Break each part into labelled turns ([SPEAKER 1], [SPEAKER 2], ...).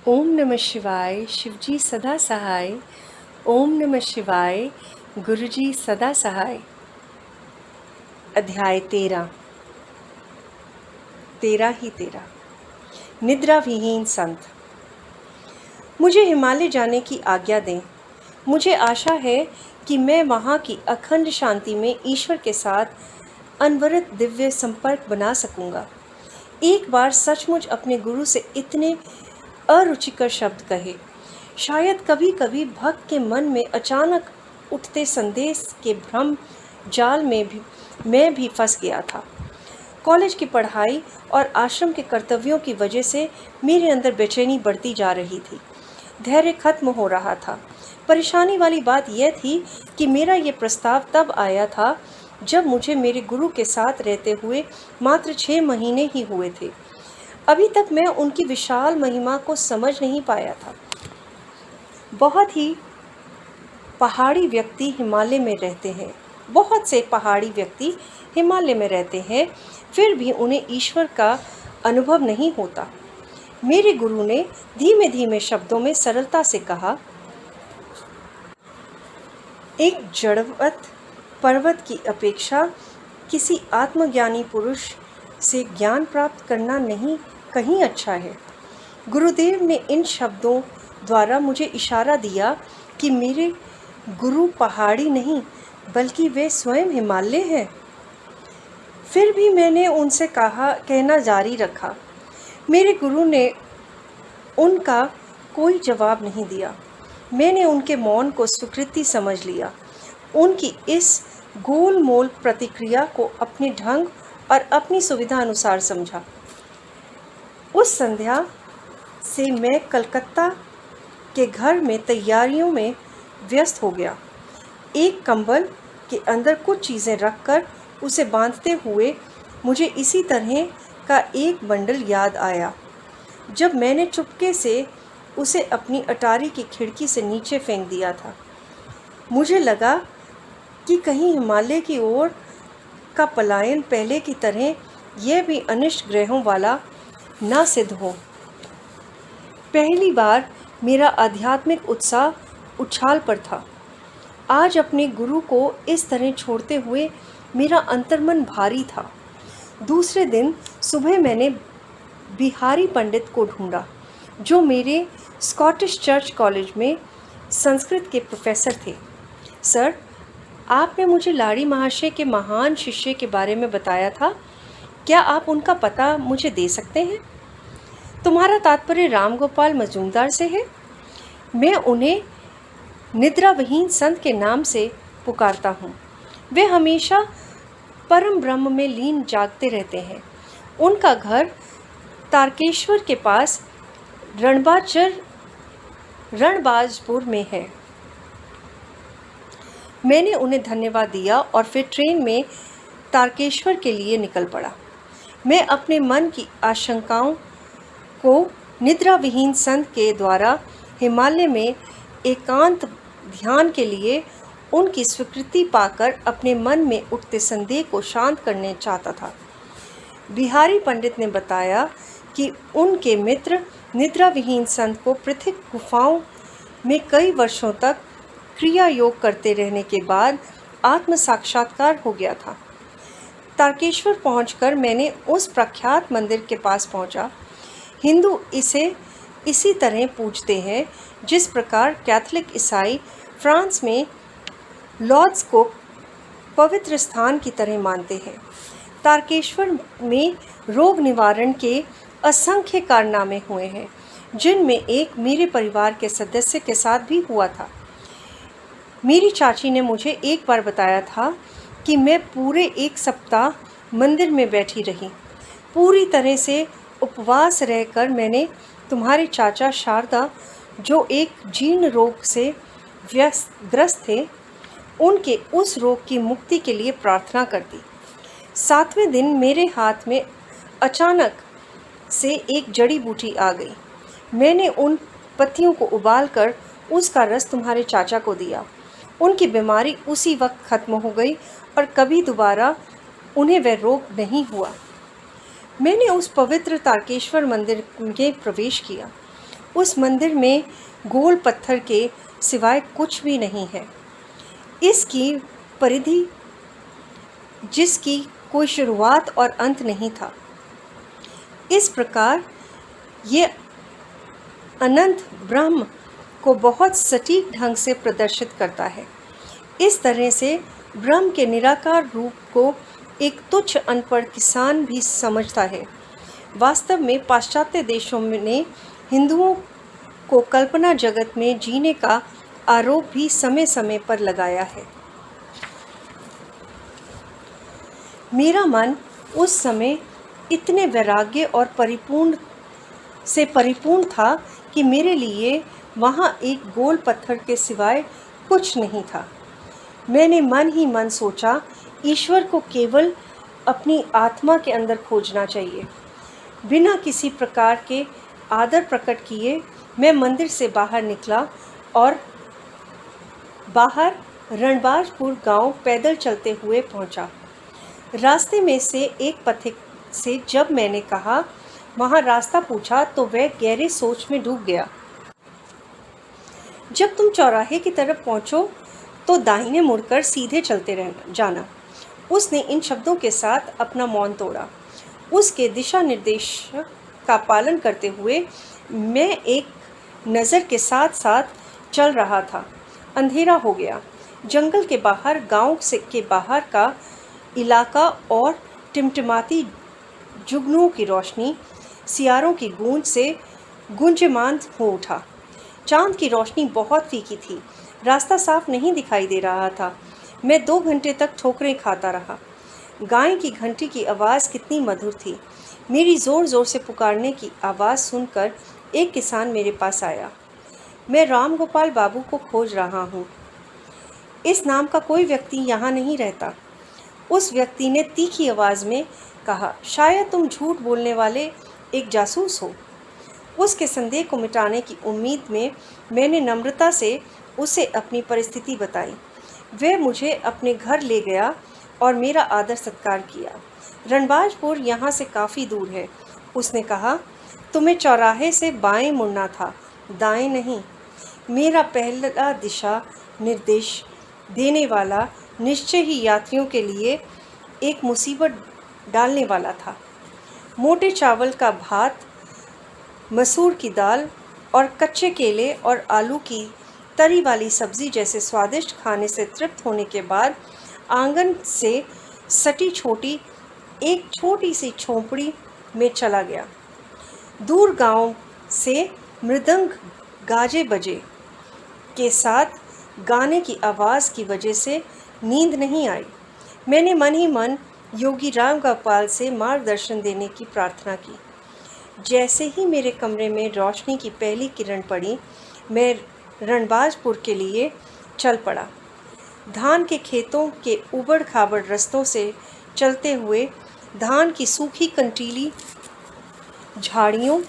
[SPEAKER 1] ओम नमः शिवाय। शिवजी सदा सहाय। ओम नमः शिवाय। गुरुजी सदा सहाय। अध्याय 13। तेरा ही तेरा। निद्रा विहीन संत। मुझे हिमालय जाने की आज्ञा दें। मुझे आशा है कि मैं वहाँ की अखंड शांति में ईश्वर के साथ अनवरत दिव्य संपर्क बना सकूँगा। एक बार सचमुच अपने गुरु से इतने अरुचिकर शब्द कहे। शायद कभी कभी भक्त के मन में अचानक उठते संदेश के भ्रम जाल में भी मैं भी फंस गया था। कॉलेज की पढ़ाई और आश्रम के कर्तव्यों की वजह से मेरे अंदर बेचैनी बढ़ती जा रही थी। धैर्य खत्म हो रहा था। परेशानी वाली बात यह थी कि मेरा ये प्रस्ताव तब आया था जब मुझे मेरे गुरु के साथ रहते हुए मात्र 6 महीने ही हुए थे। अभी तक मैं उनकी विशाल महिमा को समझ नहीं पाया था। बहुत ही पहाड़ी व्यक्ति हिमालय में रहते हैं। बहुत से पहाड़ी व्यक्ति हिमालय में रहते हैं, फिर भी उन्हें ईश्वर का अनुभव नहीं होता। मेरे गुरु ने धीमे धीमे शब्दों में सरलता से कहा, एक जड़वत पर्वत की अपेक्षा किसी आत्मज्ञानी पुरुष से ज्ञान प्राप्त करना नहीं कहीं अच्छा है। गुरुदेव ने इन शब्दों द्वारा मुझे इशारा दिया कि मेरे गुरु पहाड़ी नहीं बल्कि वे स्वयं हिमालय हैं। फिर भी मैंने उनसे कहना जारी रखा। मेरे गुरु ने उनका कोई जवाब नहीं दिया। मैंने उनके मौन को स्वीकृति समझ लिया। उनकी इस गोलमोल प्रतिक्रिया को अपने ढंग और अपनी सुविधा अनुसार समझा। उस संध्या से मैं कलकत्ता के घर में तैयारियों में व्यस्त हो गया। एक कंबल के अंदर कुछ चीज़ें रखकर उसे बांधते हुए मुझे इसी तरह का एक बंडल याद आया जब मैंने चुपके से उसे अपनी अटारी की खिड़की से नीचे फेंक दिया था। मुझे लगा कि कहीं हिमालय की ओर का पलायन पहले की तरह यह भी अनिष्ट ग्रहों वाला न सिद्ध हो। पहली बार मेरा आध्यात्मिक उत्साह उछाल पर था। आज अपने गुरु को इस तरह छोड़ते हुए मेरा अंतर्मन भारी था। दूसरे दिन सुबह मैंने बिहारी पंडित को ढूंढा, जो मेरे स्कॉटिश चर्च कॉलेज में संस्कृत के प्रोफेसर थे। सर, आपने मुझे लाड़ी महाशय के महान शिष्य के बारे में बताया था। क्या आप उनका पता मुझे दे सकते हैं? तुम्हारा तात्पर्य राम गोपाल मजूमदार से है? मैं उन्हें निद्राविहीन संत के नाम से पुकारता हूँ। वे हमेशा परम ब्रह्म में लीन जागते रहते हैं। उनका घर तारकेश्वर के पास रणबाजपुर में है। मैंने उन्हें धन्यवाद दिया और फिर ट्रेन में तारकेश्वर के लिए निकल पड़ा। मैं अपने मन की आशंकाओं को निद्राविहीन संत के द्वारा हिमालय में एकांत ध्यान के लिए उनकी स्वीकृति पाकर अपने मन में उठते संदेह को शांत करने चाहता था। बिहारी पंडित ने बताया कि उनके मित्र निद्राविहीन संत को पृथक गुफाओं में कई वर्षों तक क्रिया योग करते रहने के बाद आत्म साक्षात्कार हो गया था। तारकेश्वर पहुंचकर मैंने उस प्रख्यात मंदिर के पास पहुंचा। हिंदू इसे इसी तरह पूजते हैं जिस प्रकार कैथोलिक ईसाई फ्रांस में लॉर्ड्स को पवित्र स्थान की तरह मानते हैं। तारकेश्वर में रोग निवारण के असंख्य कारनामे हुए हैं, जिनमें एक मेरे परिवार के सदस्य के साथ भी हुआ था। मेरी चाची ने मुझे एक बार बताया था कि मैं पूरे 1 सप्ताह मंदिर में बैठी रही। पूरी तरह से उपवास रहकर मैंने तुम्हारे चाचा शारदा, जो एक जीर्ण रोग से ग्रस्त थे, उनके उस रोग की मुक्ति के लिए प्रार्थना कर दी। 7वें दिन मेरे हाथ में अचानक से एक जड़ी बूटी आ गई। मैंने उन पत्तियों को उबालकर उसका रस तुम्हारे चाचा को दिया। उनकी बीमारी उसी वक्त खत्म हो गई और कभी दोबारा उन्हें वह रोग नहीं हुआ। मैंने उस पवित्र तारकेश्वर मंदिर में प्रवेश किया। उस मंदिर में गोल पत्थर के सिवाय कुछ भी नहीं है। इसकी परिधि जिसकी कोई शुरुआत और अंत नहीं था। इस प्रकार ये अनंत ब्रह्म को बहुत सटीक ढंग से प्रदर्शित करता है। इस तरह से ब्रह्म के निराकार रूप को एक तुच्छ अनपढ़ किसान भी समझता है। वास्तव में पाश्चात्य देशों ने हिंदुओं को कल्पना जगत में जीने का आरोप भी समय समय पर लगाया है। मेरा मन उस समय इतने वैराग्य और परिपूर्ण था कि मेरे लिए वहाँ एक गोल पत्थर के सिवाय कुछ नहीं था। मैंने मन ही मन सोचा, ईश्वर को केवल अपनी आत्मा के अंदर खोजना चाहिए। बिना किसी प्रकार के आदर प्रकट किए मैं मंदिर से बाहर निकला और बाहर रणबाजपुर गांव पैदल चलते हुए पहुंचा। रास्ते में से एक पथिक से जब मैंने कहा वहाँ रास्ता पूछा तो वह गहरी सोच में डूब गया। जब तुम चौराहे की तरफ पहुँचो तो दाहिने मुड़कर सीधे चलते जाना। उसने इन शब्दों के साथ अपना मौन तोड़ा। उसके दिशा निर्देश का पालन करते हुए मैं एक नज़र के साथ साथ चल रहा था। अंधेरा हो गया। जंगल के बाहर, गांव से के बाहर का इलाका और टिमटिमाती जुगनुओं की रोशनी, सियारों की गूंज से गुंजयमान हो उठा। चांद की रोशनी बहुत फीकी थी। रास्ता साफ नहीं दिखाई दे रहा था। मैं 2 घंटे तक ठोकरें खाता रहा। गाय की घंटी की आवाज़ कितनी मधुर थी। मेरी ज़ोर ज़ोर से पुकारने की आवाज़ सुनकर एक किसान मेरे पास आया। मैं राम गोपाल बाबू को खोज रहा हूँ। इस नाम का कोई व्यक्ति यहाँ नहीं रहता। उस व्यक्ति ने तीखी आवाज़ में कहा, शायद तुम झूठ बोलने वाले एक जासूस हो। उसके संदेह को मिटाने की उम्मीद में मैंने नम्रता से उसे अपनी परिस्थिति बताई। वह मुझे अपने घर ले गया और मेरा आदर सत्कार किया। रणबाजपुर यहाँ से काफ़ी दूर है। उसने कहा, तुम्हें चौराहे से बाएं मुड़ना था, दाएं नहीं। मेरा पहला दिशा निर्देश देने वाला निश्चय ही यात्रियों के लिए एक मुसीबत डालने वाला था। मोटे चावल का भात, मसूर की दाल और कच्चे केले और आलू की तरी वाली सब्ज़ी जैसे स्वादिष्ट खाने से तृप्त होने के बाद आंगन से सटी एक छोटी सी झोंपड़ी में चला गया। दूर गांव से मृदंग गाजे बजे के साथ गाने की आवाज़ की वजह से नींद नहीं आई। मैंने मन ही मन योगी राम गोपाल से मार्गदर्शन देने की प्रार्थना की। जैसे ही मेरे कमरे में रोशनी की पहली किरण पड़ी, मैं रणबाजपुर के लिए चल पड़ा। धान के खेतों के उबड़ खाबड़ रास्तों से चलते हुए धान की सूखी कंटीली झाड़ियों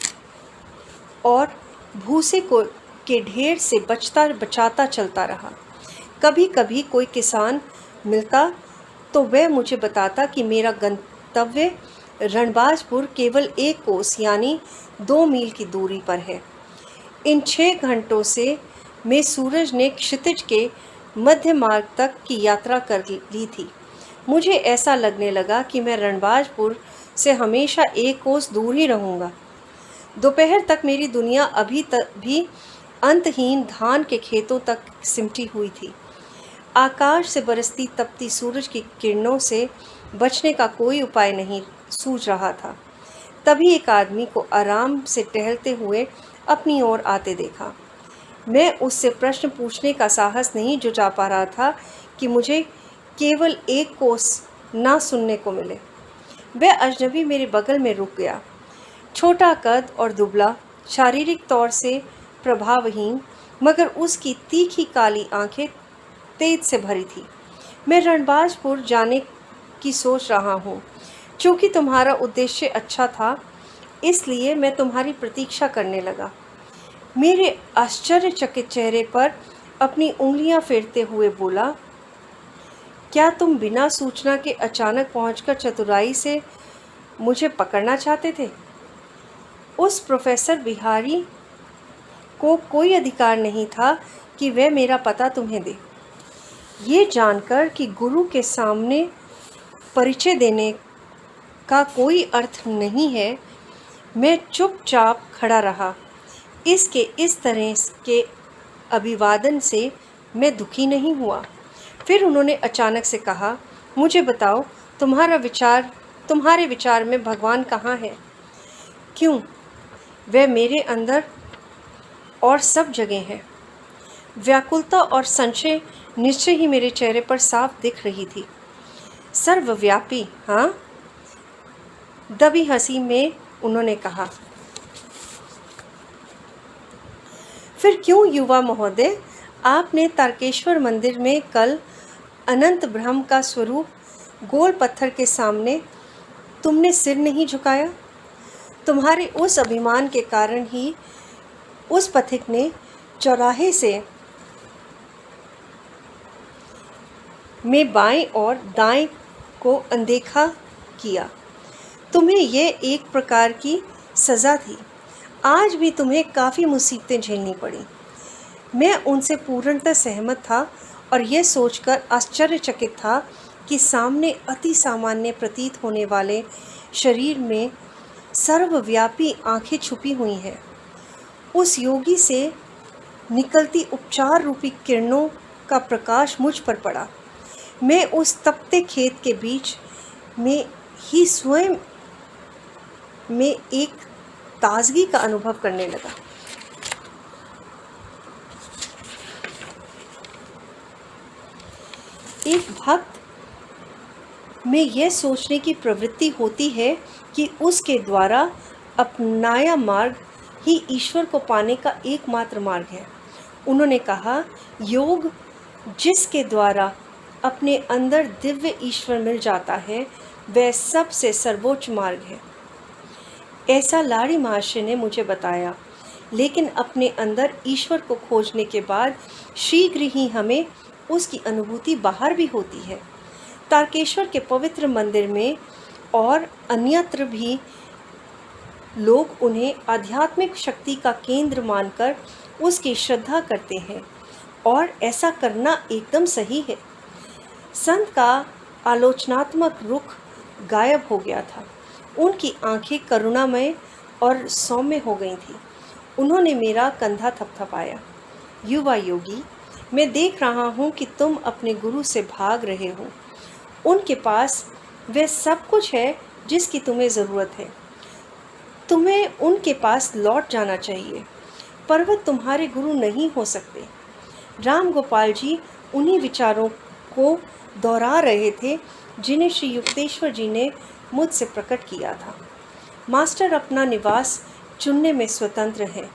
[SPEAKER 1] और भूसे के ढेर से बचाता चलता रहा। कभी कभी कोई किसान मिलता तो वह मुझे बताता कि मेरा गंतव्य रणबाजपुर केवल 1 कोस यानी 2 मील की दूरी पर है। इन 6 घंटों से मैं सूरज ने क्षितिज के मध्य मार्ग तक की यात्रा कर ली थी। मुझे ऐसा लगने लगा कि मैं रणबाजपुर से हमेशा 1 कोस दूर ही रहूँगा। दोपहर तक मेरी दुनिया अभी तक भी अंतहीन धान के खेतों तक सिमटी हुई थी। आकाश से बरसती तपती सूरज की किरणों से बचने का कोई उपाय नहीं सूझ रहा था। तभी एक आदमी को आराम से टहलते हुए अपनी ओर आते देखा। मैं उससे प्रश्न पूछने का साहस नहीं जुटा पा रहा था कि मुझे केवल 1 कोस ना सुनने को मिले। वह अजनबी मेरे बगल में रुक गया। छोटा कद और दुबला, शारीरिक तौर से प्रभावहीन, मगर उसकी तीखी काली आंखें तेज से भरी थी। मैं रणबाजपुर जाने की सोच रहा हूँ। चूँकि तुम्हारा उद्देश्य अच्छा था, इसलिए मैं तुम्हारी प्रतीक्षा करने लगा। मेरे आश्चर्यचकित चेहरे पर अपनी उंगलियां फेरते हुए बोला, क्या तुम बिना सूचना के अचानक पहुंचकर चतुराई से मुझे पकड़ना चाहते थे? उस प्रोफेसर बिहारी को कोई अधिकार नहीं था कि वह मेरा पता तुम्हें दे। ये जानकर कि गुरु के सामने परिचय देने का कोई अर्थ नहीं है, मैं चुपचाप खड़ा रहा। इस तरह के अभिवादन से मैं दुखी नहीं हुआ। फिर उन्होंने अचानक से कहा, मुझे बताओ, तुम्हारे विचार में भगवान कहाँ है? क्यों? वह मेरे अंदर और सब जगह है। व्याकुलता और संशय निश्चय ही मेरे चेहरे पर साफ दिख रही थी। सर्वव्यापी? हाँ, दबी हंसी में उन्होंने कहा। फिर क्यों युवा महोदय, आपने तारकेश्वर मंदिर में कल अनंत ब्रह्म का स्वरूप गोल पत्थर के सामने तुमने सिर नहीं झुकाया? तुम्हारे उस अभिमान के कारण ही उस पथिक ने चौराहे से में बाएं और दाएं को अनदेखा किया। तुम्हें यह एक प्रकार की सज़ा थी। आज भी तुम्हें काफ़ी मुसीबतें झेलनी पड़ी। मैं उनसे पूर्णतः सहमत था और यह सोचकर आश्चर्यचकित था कि सामने अति सामान्य प्रतीत होने वाले शरीर में सर्वव्यापी आंखें छुपी हुई हैं। उस योगी से निकलती उपचार रूपी किरणों का प्रकाश मुझ पर पड़ा। मैं उस तपते खेत के बीच में ही स्वयं में एक ताजगी का अनुभव करने लगा। एक भक्त में यह सोचने की प्रवृत्ति होती है कि उसके द्वारा अपनाया मार्ग ही ईश्वर को पाने का एकमात्र मार्ग है। उन्होंने कहा, योग जिसके द्वारा अपने अंदर दिव्य ईश्वर मिल जाता है, वह सबसे सर्वोच्च मार्ग है। ऐसा लाड़ी महाशय ने मुझे बताया, लेकिन अपने अंदर ईश्वर को खोजने के बाद शीघ्र ही हमें उसकी अनुभूति बाहर भी होती है। तारकेश्वर के पवित्र मंदिर में और अन्यत्र भी लोग उन्हें आध्यात्मिक शक्ति का केंद्र मानकर उसकी श्रद्धा करते हैं, और ऐसा करना एकदम सही है। संत का आलोचनात्मक रुख गायब हो गया था। उनकी आंखें करुणामय और सौम्य हो गई थीं। उन्होंने मेरा कंधा थपथपाया। युवा योगी, मैं देख रहा हूँ कि तुम अपने गुरु से भाग रहे हो। उनके पास वह सब कुछ है जिसकी तुम्हें ज़रूरत है। तुम्हें उनके पास लौट जाना चाहिए। पर्वत तुम्हारे गुरु नहीं हो सकते। राम गोपाल जी उन्हीं विचारों को दोहरा रहे थे जिन्हें श्री युक्तेश्वर जी ने मुझसे प्रकट किया था। मास्टर अपना निवास चुनने में स्वतंत्र है।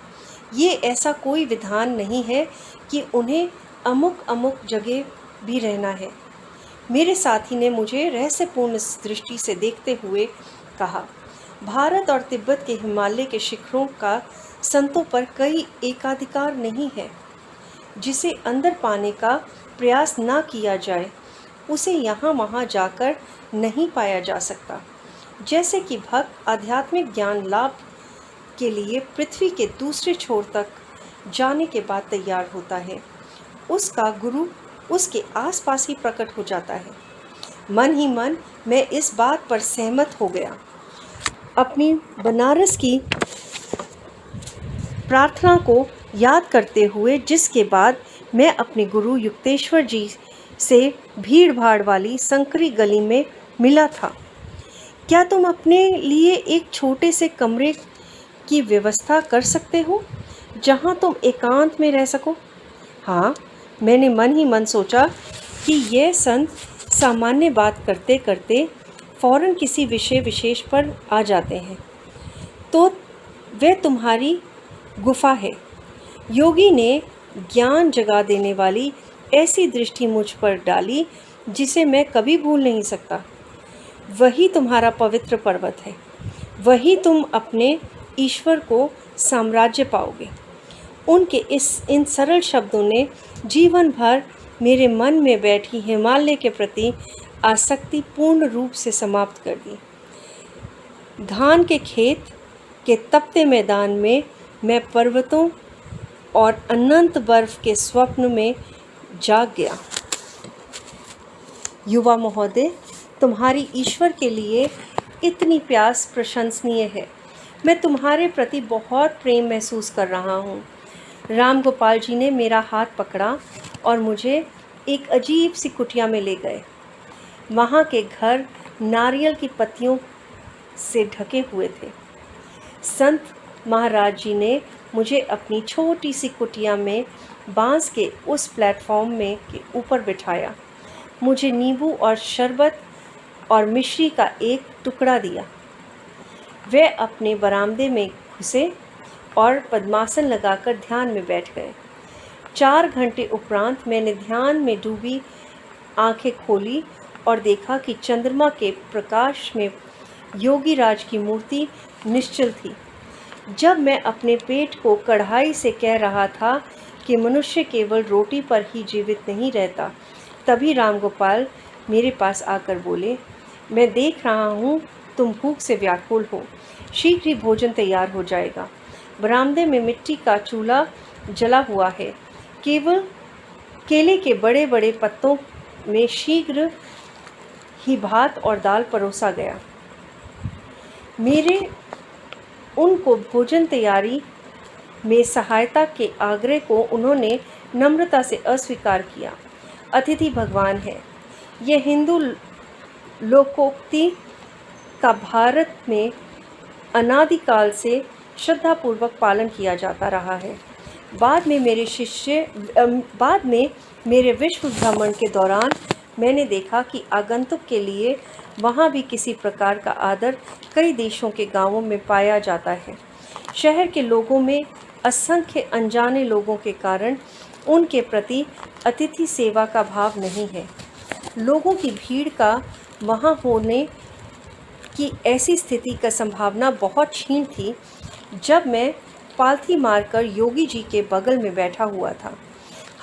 [SPEAKER 1] ये ऐसा कोई विधान नहीं है कि उन्हें अमुक जगह भी रहना है। मेरे साथी ने मुझे रहस्यपूर्ण दृष्टि से देखते हुए कहा, भारत और तिब्बत के हिमालय के शिखरों का संतों पर कई एकाधिकार नहीं है। जिसे अंदर पाने का प्रयास ना किया जाए, उसे यहाँ वहाँ जाकर नहीं पाया जा सकता। जैसे कि भक्त आध्यात्मिक ज्ञान लाभ के लिए पृथ्वी के दूसरे छोर तक जाने के बाद तैयार होता है, उसका गुरु उसके आसपास ही प्रकट हो जाता है। मन ही मन मैं इस बात पर सहमत हो गया। अपनी बनारस की प्रार्थना को याद करते हुए, जिसके बाद मैं अपने गुरु युक्तेश्वर जी से भीड़ भाड़ वाली संकरी गली में मिला था। क्या तुम अपने लिए एक छोटे से कमरे की व्यवस्था कर सकते हो जहां तुम एकांत में रह सको? हाँ, मैंने मन ही मन सोचा कि यह संत सामान्य बात करते करते फौरन किसी विषय विशेष पर आ जाते हैं। तो वह तुम्हारी गुफा है। योगी ने ज्ञान जगा देने वाली ऐसी दृष्टि मुझ पर डाली जिसे मैं कभी भूल नहीं सकता। वही तुम्हारा पवित्र पर्वत है। वही तुम अपने ईश्वर को साम्राज्य पाओगे। उनके इन सरल शब्दों ने जीवन भर मेरे मन में बैठी हिमालय के प्रति आसक्ति पूर्ण रूप से समाप्त कर दी। धान के खेत के तपते मैदान में मैं पर्वतों और अनंत बर्फ के स्वप्न में जाग गया। युवा महोदय, तुम्हारी ईश्वर के लिए इतनी प्यास प्रशंसनीय है। मैं तुम्हारे प्रति बहुत प्रेम महसूस कर रहा हूँ। राम गोपाल जी ने मेरा हाथ पकड़ा और मुझे एक अजीब सी कुटिया में ले गए। वहाँ के घर नारियल की पत्तियों से ढके हुए थे। संत महाराज जी ने मुझे अपनी छोटी सी कुटिया में बांस के उस प्लेटफॉर्म में के ऊपर बिठाया। मुझे नींबू और शरबत और मिश्री का एक टुकड़ा दिया। वे अपने बरामदे में घुसे और पद्मासन लगाकर ध्यान में बैठ गए। 4 घंटे उपरांत मैंने ध्यान में डूबी आंखें खोली और देखा कि चंद्रमा के प्रकाश में योगी राज की मूर्ति निश्चल थी। जब मैं अपने पेट को कढ़ाई से कह रहा था कि मनुष्य केवल रोटी पर ही जीवित नहीं रहता, तभी रामगोपाल मेरे पास आकर बोले, मैं देख रहा हूँ तुम भूख से व्याकुल हो। शीघ्र ही भोजन तैयार हो जाएगा। बरामदे में मिट्टी का चूल्हा जला हुआ है। केवल केले के बड़े बड़े पत्तों में शीघ्र ही भात और दाल परोसा गया। मेरे उनको भोजन तैयारी में सहायता के आग्रह को उन्होंने नम्रता से अस्वीकार किया। अतिथि भगवान है, यह हिंदू लोकोक्ति का भारत में अनादिकाल से श्रद्धापूर्वक पालन किया जाता रहा है। बाद में मेरे विश्व भ्रमण के दौरान मैंने देखा कि आगंतुक के लिए वहाँ भी किसी प्रकार का आदर कई देशों के गांवों में पाया जाता है। शहर के लोगों में असंख्य अनजाने लोगों के कारण उनके प्रति अतिथि सेवा का भाव नहीं है। लोगों की भीड़ का वहाँ होने की ऐसी स्थिति का संभावना बहुत क्षीण थी। जब मैं पालथी मारकर योगी जी के बगल में बैठा हुआ था,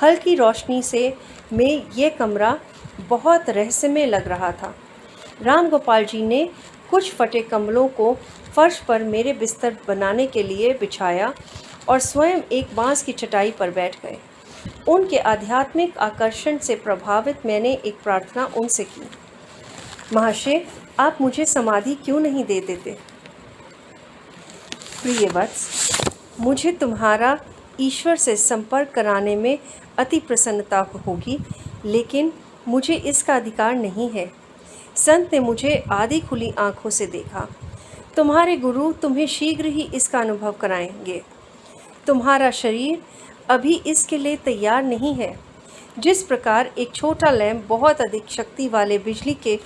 [SPEAKER 1] हल्की रोशनी से में ये कमरा बहुत रहस्यमय लग रहा था। राम गोपाल जी ने कुछ फटे कंबलों को फर्श पर मेरे बिस्तर बनाने के लिए बिछाया और स्वयं एक बांस की चटाई पर बैठ गए। उनके आध्यात्मिक आकर्षण से प्रभावित मैंने एक प्रार्थना उनसे की, महाशय, आप मुझे समाधि क्यों नहीं दे देते? प्रिय वत्स, मुझे तुम्हारा ईश्वर से संपर्क कराने में अति प्रसन्नता होगी, लेकिन मुझे इसका अधिकार नहीं है। संत ने मुझे आधी खुली आंखों से देखा। तुम्हारे गुरु तुम्हें शीघ्र ही इसका अनुभव कराएंगे। तुम्हारा शरीर अभी इसके लिए तैयार नहीं है। जिस प्रकार एक छोटा लैंप बहुत अधिक शक्ति वाले बिजली के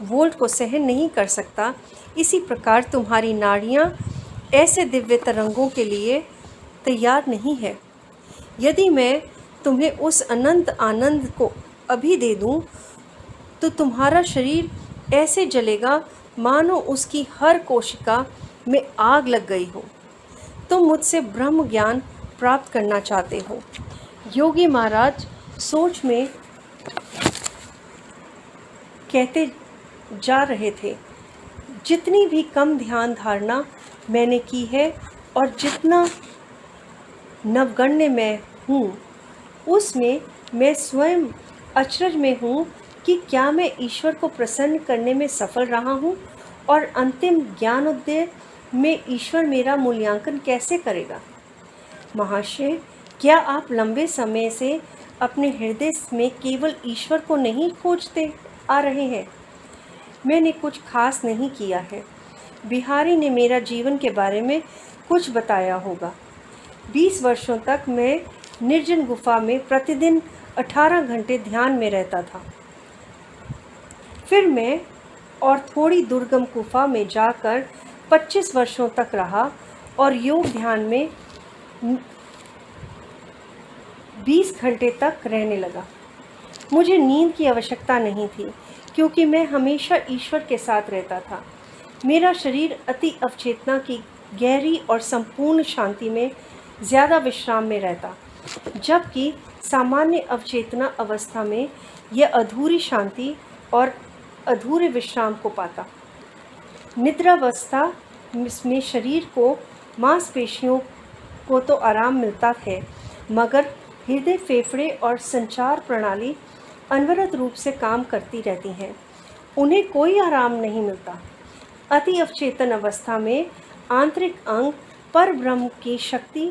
[SPEAKER 1] वोल्ट को सहन नहीं कर सकता, इसी प्रकार तुम्हारी नाड़ियाँ ऐसे दिव्य तरंगों के लिए तैयार नहीं है। यदि मैं तुम्हें उस अनंत आनंद को अभी दे दूं, तो तुम्हारा शरीर ऐसे जलेगा मानो उसकी हर कोशिका में आग लग गई हो। तुम मुझसे ब्रह्म ज्ञान प्राप्त करना चाहते हो। योगी महाराज सोच में कहते जा रहे थे, जितनी भी कम ध्यान धारणा मैंने की है और जितना नवगण्य मैं हूँ, उसमें मैं स्वयं अचरज में हूँ कि क्या मैं ईश्वर को प्रसन्न करने में सफल रहा हूँ, और अंतिम ज्ञानोदय में ईश्वर मेरा मूल्यांकन कैसे करेगा? महाशय, क्या आप लंबे समय से अपने हृदय में केवल ईश्वर को नहीं खोजते आ रहे हैं? मैंने कुछ खास नहीं किया है। बिहारी ने मेरा जीवन के बारे में कुछ बताया होगा। 20 वर्षों तक मैं निर्जन गुफा में प्रतिदिन 18 घंटे ध्यान में रहता था। फिर मैं और थोड़ी दुर्गम गुफा में जाकर 25 वर्षों तक रहा और योग ध्यान में 20 घंटे तक रहने लगा। मुझे नींद की आवश्यकता नहीं थी, क्योंकि मैं हमेशा ईश्वर के साथ रहता था। मेरा शरीर अति अवचेतना की गहरी और संपूर्ण शांति में ज़्यादा विश्राम में रहता, जबकि सामान्य अवचेतना अवस्था में यह अधूरी शांति और अधूरे विश्राम को पाता। निद्रावस्था में शरीर को, मांसपेशियों को तो आराम मिलता है, मगर हृदय, फेफड़े और संचार प्रणाली अनवरत रूप से काम करती रहती हैं। उन्हें कोई आराम नहीं मिलता। अति अवचेतन अवस्था में आंतरिक अंग पर ब्रह्म की शक्ति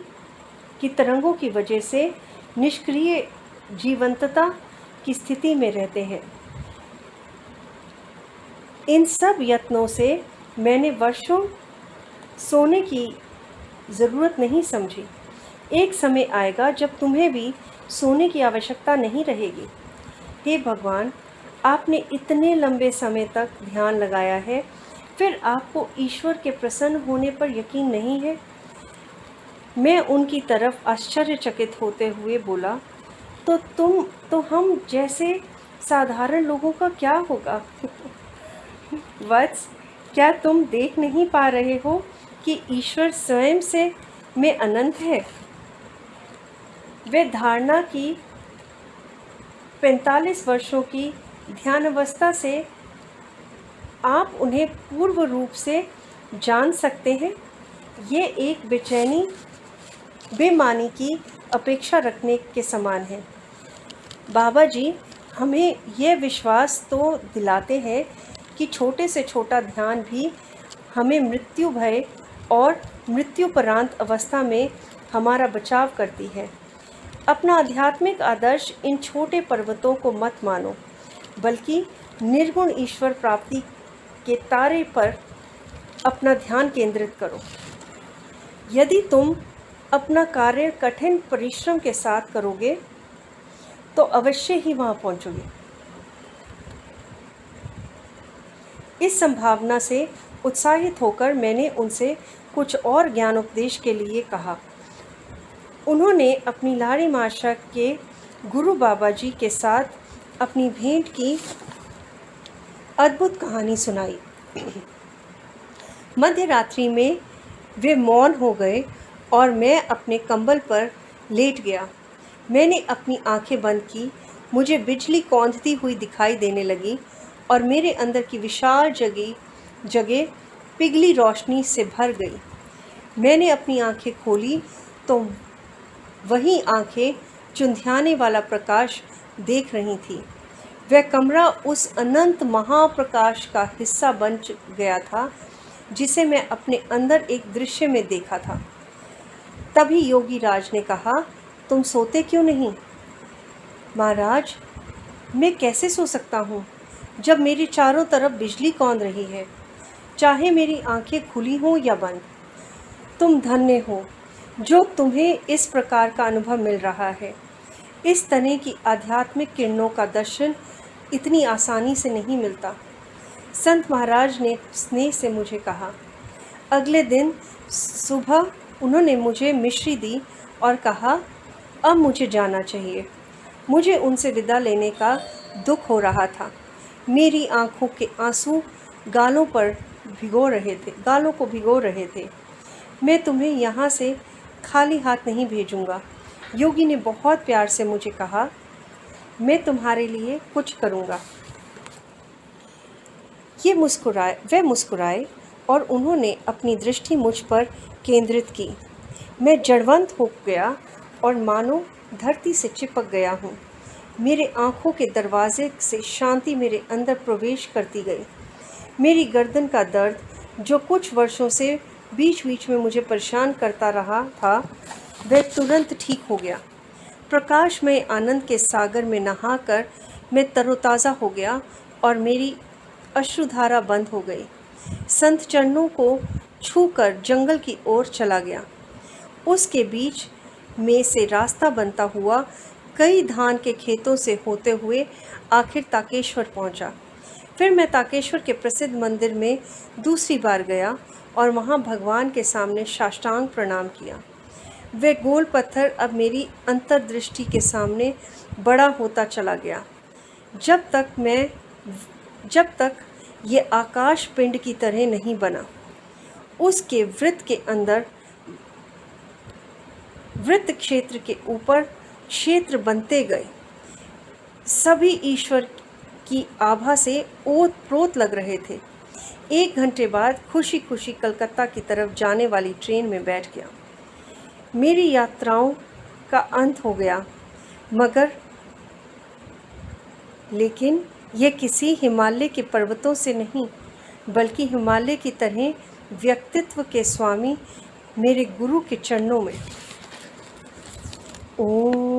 [SPEAKER 1] की तरंगों की वजह से निष्क्रिय जीवंतता की स्थिति में रहते हैं। इन सब यत्नों से मैंने वर्षों सोने की ज़रूरत नहीं समझी। एक समय आएगा जब तुम्हें भी सोने की आवश्यकता नहीं रहेगी। हे भगवान, आपने इतने लंबे समय तक ध्यान लगाया है, फिर आपको ईश्वर के प्रसन्न होने पर यकीन नहीं है? मैं उनकी तरफ आश्चर्यचकित होते हुए बोला, तो हम जैसे साधारण लोगों का क्या होगा? वत्स, क्या तुम देख नहीं पा रहे हो कि ईश्वर स्वयं से में अनंत है? वे धारणा की 45 वर्षों की ध्यान अवस्था से आप उन्हें पूर्ण रूप से जान सकते हैं। ये एक बेमानी की अपेक्षा रखने के समान है। बाबा जी हमें यह विश्वास तो दिलाते हैं कि छोटे से छोटा ध्यान भी हमें मृत्यु भय और मृत्युपरांत अवस्था में हमारा बचाव करती है। अपना आध्यात्मिक आदर्श इन छोटे पर्वतों को मत मानो, बल्कि निर्गुण ईश्वर प्राप्ति के तारे पर अपना ध्यान केंद्रित करो। यदि तुम अपना कार्य कठिन परिश्रम के साथ करोगे तो अवश्य ही वहाँ पहुँचोगे। इस संभावना से उत्साहित होकर मैंने उनसे कुछ और ज्ञानोपदेश के लिए कहा। उन्होंने अपनी लाड़ी माशा के गुरु बाबा जी के साथ अपनी भेंट की अद्भुत कहानी सुनाई। मध्य रात्रि में वे मौन हो गए और मैं अपने कंबल पर लेट गया। मैंने अपनी आंखें बंद की। मुझे बिजली कौंधती हुई दिखाई देने लगी और मेरे अंदर की विशाल जगह पिघली रोशनी से भर गई। मैंने अपनी आंखें खोली तो वही आंखें चुंधियाने वाला प्रकाश देख रही थी। वह कमरा उस अनंत महाप्रकाश का हिस्सा बन गया था जिसे मैं अपने अंदर एक दृश्य में देखा था। तभी योगी राज ने कहा, तुम सोते क्यों नहीं? महाराज, मैं कैसे सो सकता हूँ जब मेरी चारों तरफ बिजली कौंध रही है, चाहे मेरी आंखें खुली हों या बंद। तुम धन्य हो जो तुम्हें इस प्रकार का अनुभव मिल रहा है। इस तरह की आध्यात्मिक किरणों का दर्शन इतनी आसानी से नहीं मिलता। संत महाराज ने स्नेह से मुझे कहा। अगले दिन सुबह उन्होंने मुझे मिश्री दी और कहा, अब मुझे जाना चाहिए। मुझे उनसे विदा लेने का दुख हो रहा था। मेरी आंखों के आंसू गालों को भिगो रहे थे। मैं तुम्हें यहाँ से खाली हाथ नहीं भेजूँगा। योगी ने बहुत प्यार से मुझे कहा, मैं तुम्हारे लिए कुछ करूँगा। वह मुस्कुराए और उन्होंने अपनी दृष्टि मुझ पर केंद्रित की। मैं जड़वंत हो गया और मानो धरती से चिपक गया हूँ। मेरे आँखों के दरवाजे से शांति मेरे अंदर प्रवेश करती गई। मेरी गर्दन का दर्द, जो कुछ वर्षों से बीच बीच में मुझे परेशान करता रहा था, वह तुरंत ठीक हो गया। प्रकाशमय आनंद के सागर में नहाकर मैं तरोताज़ा हो गया और मेरी अश्रुधारा बंद हो गई। संत चरणों को छूकर जंगल की ओर चला गया। उसके बीच में से रास्ता बनता हुआ कई धान के खेतों से होते हुए आखिर ताकेश्वर पहुंचा। फिर मैं ताकेश्वर के प्रसिद्ध मंदिर में दूसरी बार गया और वहां भगवान के सामने साष्टांग प्रणाम किया। वह गोल पत्थर अब मेरी अंतर्दृष्टि के सामने बड़ा होता चला गया, जब तक ये आकाश पिंड की तरह नहीं बना। उसके वृत्त के अंदर वृत्त क्षेत्र के ऊपर क्षेत्र बनते गए। सभी ईश्वर की आभा से ओत-प्रोत लग रहे थे। 1 घंटे बाद खुशी खुशी कलकत्ता की तरफ जाने वाली ट्रेन में बैठ गया। मेरी यात्राओं का अंत हो गया, मगर लेकिन यह किसी हिमालय के पर्वतों से नहीं, बल्कि हिमालय की तरह व्यक्तित्व के स्वामी मेरे गुरु के चरणों में। ओम।